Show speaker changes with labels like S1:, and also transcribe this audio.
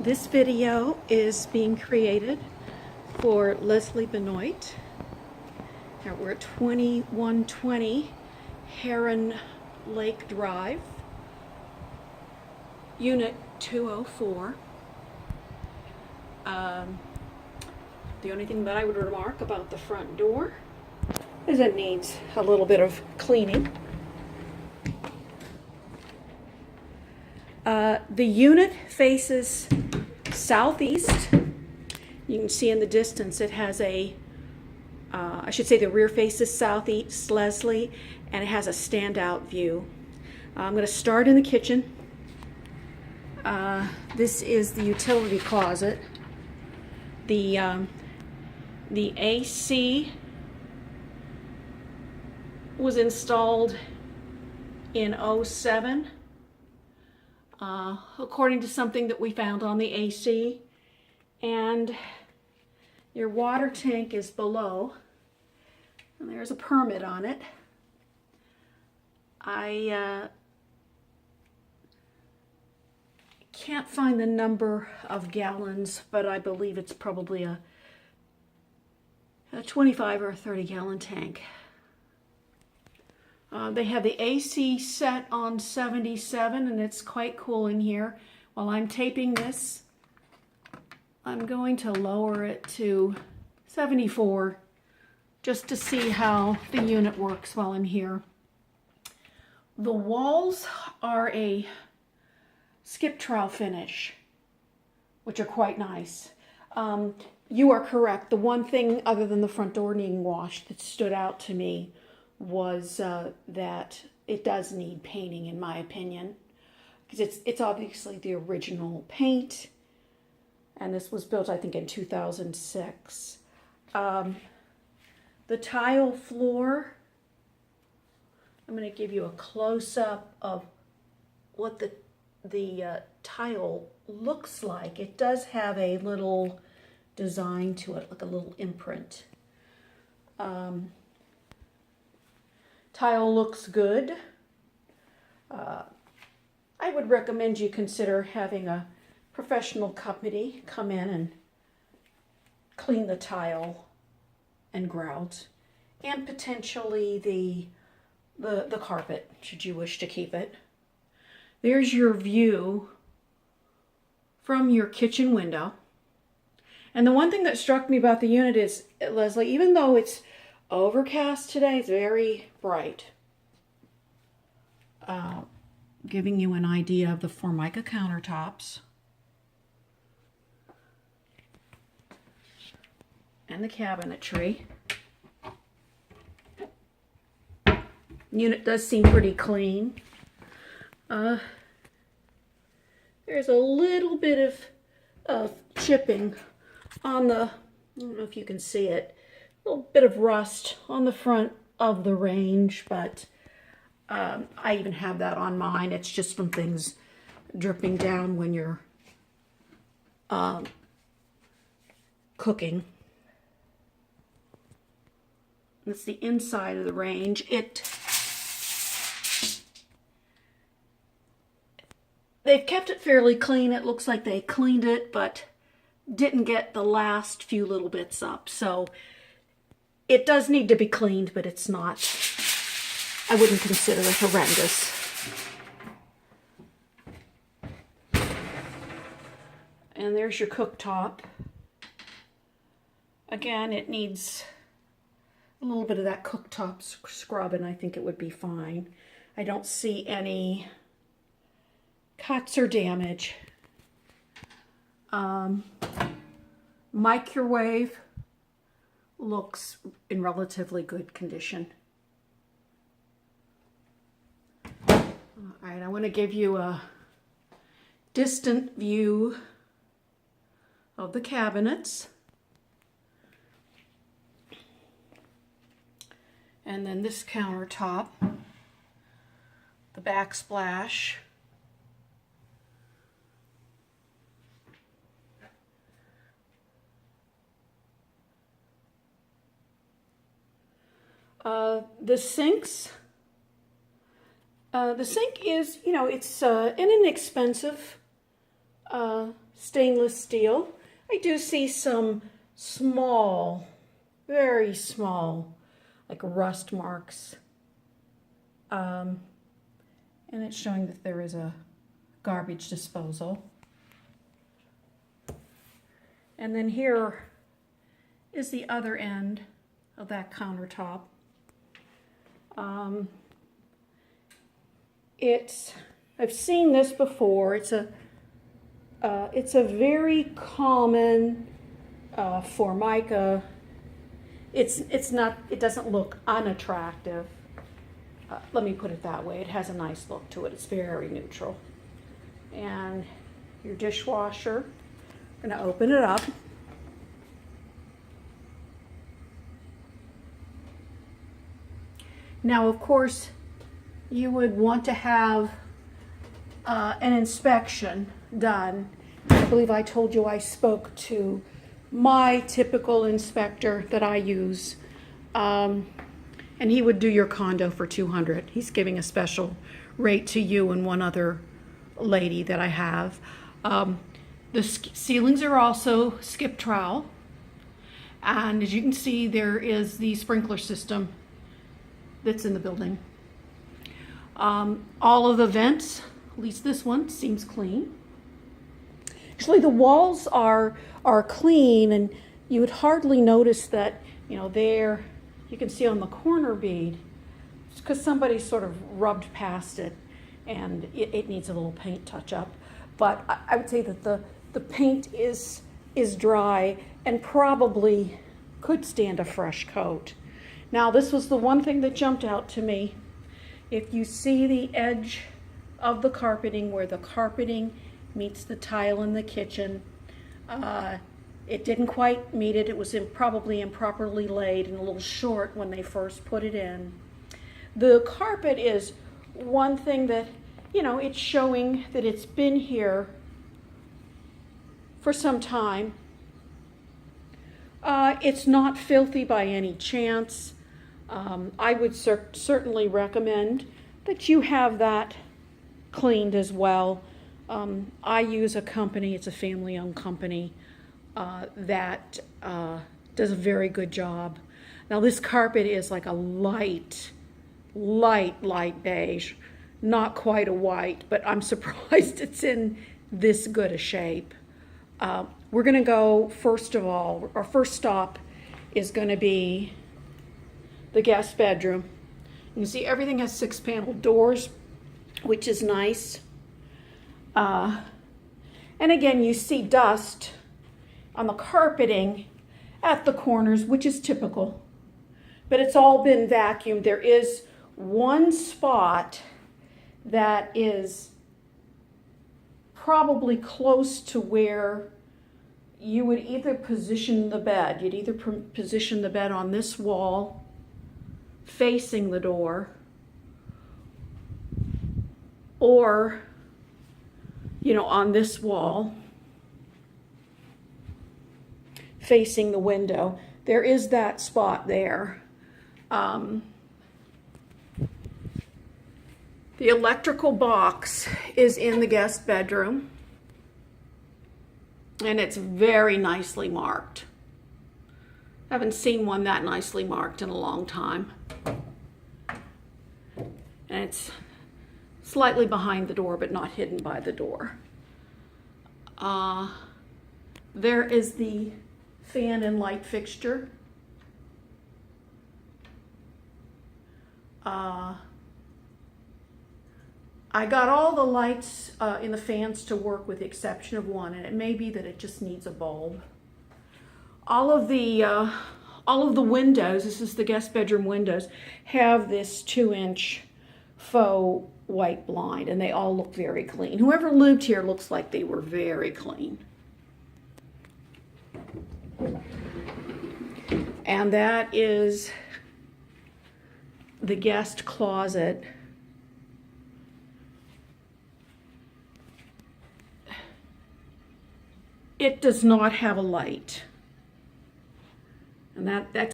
S1: This video is being created for Leslie Benoit. Now we're at 2120 Heron Lake Drive, Unit 204. The only thing that I would remark about the front door is it needs a little bit of cleaning. The unit faces southeast. You can see in the distance it has a, I should say the rear faces southeast, Leslie, and it has a standout view. I'm going to start in the kitchen. This is the utility closet. The AC was installed in '07. According to something that we found on the AC, and your water tank is below, and there's a permit on it. I can't find the number of gallons, but I believe it's probably a 25 or a 30 gallon tank. They have the AC set on 77, and it's quite cool in here. While I'm taping this, I'm going to lower it to 74 just to see how the unit works while I'm here. The walls are a skip trowel finish, which are quite nice. You are correct. The one thing other than the front door needing washed that stood out to me was that it does need painting, in my opinion, because it's obviously the original paint, and this was built, I think, in 2006. The tile floor, I'm going to give you a close-up of what the tile looks like. It does have a little design to it, like a little imprint. Tile looks good. I would recommend you consider having a professional company come in and clean the tile and grout, and potentially the carpet, should you wish to keep it. There's your view from your kitchen window. And the one thing that struck me about the unit is, Leslie, even though it's overcast today, it's very bright. Giving you an idea of the Formica countertops and the cabinetry. Unit does seem pretty clean. There's a little bit of chipping on the, I don't know if you can see it, a little bit of rust on the front of the range, but I even have that on mine. It's just from things dripping down when you're cooking. That's the inside of the range. They've kept it fairly clean. It looks like they cleaned it, but didn't get the last few little bits up. So it does need to be cleaned, but it's not, I wouldn't consider it horrendous. And there's your cooktop. Again, it needs a little bit of that cooktop scrub, and I think it would be fine. I don't see any cuts or damage. Microwave looks in relatively good condition. All right, I want to give you a distant view of the cabinets. And then this countertop, the backsplash. The sinks. The sink is, it's an inexpensive stainless steel. I do see some small, very small, like rust marks. And it's showing that there is a garbage disposal. And then here is the other end of that countertop. I've seen this before. It's a very common Formica. It doesn't look unattractive. Let me put it that way. It has a nice look to it. It's very neutral. And your dishwasher, I'm going to open it up. Now, of course, you would want to have an inspection done. I believe I told you I spoke to my typical inspector that I use, and he would do your condo for $200. He's giving a special rate to you and one other lady that I have. The ceilings are also skip trowel, and as you can see, there is the sprinkler system that's in the building. All of the vents, at least this one, seems clean. Actually, the walls are clean, and you would hardly notice that, there, you can see on the corner bead, it's because somebody sort of rubbed past it, and it needs a little paint touch up. But I would say that the paint is dry and probably could stand a fresh coat. Now, this was the one thing that jumped out to me. If you see the edge of the carpeting where the carpeting meets the tile in the kitchen, it didn't quite meet it. It was probably improperly laid and a little short when they first put it in. The carpet is one thing that, it's showing that it's been here for some time. It's not filthy by any chance. I would certainly recommend that you have that cleaned as well. I use a company, it's a family-owned company, that does a very good job. Now, this carpet is like a light beige, not quite a white, but I'm surprised it's in this good a shape. We're going to go, first of all, our first stop is going to be the guest bedroom. You can see everything has 6-panel doors, which is nice. And again, you see dust on the carpeting at the corners, which is typical, but it's all been vacuumed. There is one spot that is probably close to where you would either position the bed. You'd either position the bed on this wall facing the door, or on this wall facing the window. There is that spot there. The electrical box is in the guest bedroom, and it's very nicely marked. I haven't seen one that nicely marked in a long time. And it's slightly behind the door, but not hidden by the door. There is the fan and light fixture. I got all the lights in the fans to work with the exception of one, and it may be that it just needs a bulb. All of the windows, this is the guest bedroom windows, have this 2-inch faux white blind, and they all look very clean. Whoever lived here looks like they were very clean. And that is the guest closet. It does not have a light. And that's